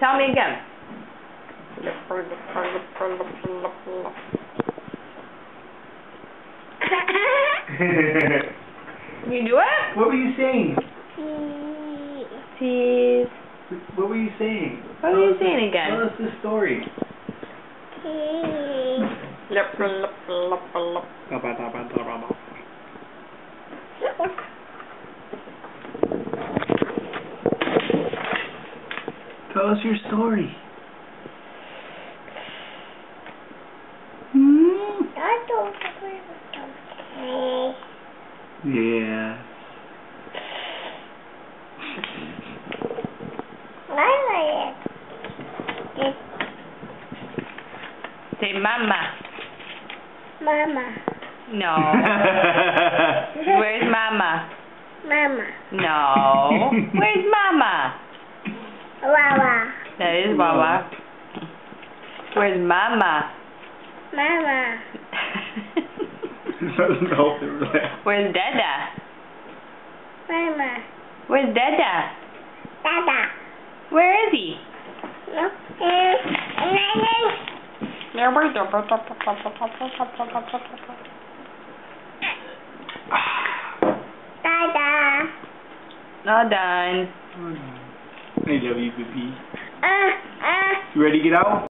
Tell me again. You do it? What were you saying? Cheese. What were you saying? What were you saying again? Tell us the story. Tell us your story. Yeah. Say mama. Mama. No. Where's mama? Mama. No. Where's mama? Wawa. That is Wawa. Where's mama? Mama. Where's Dada? Mama. Where's Dada? Dada. Where is he? No. Dada. All done. I love you, baby. You ready to get out?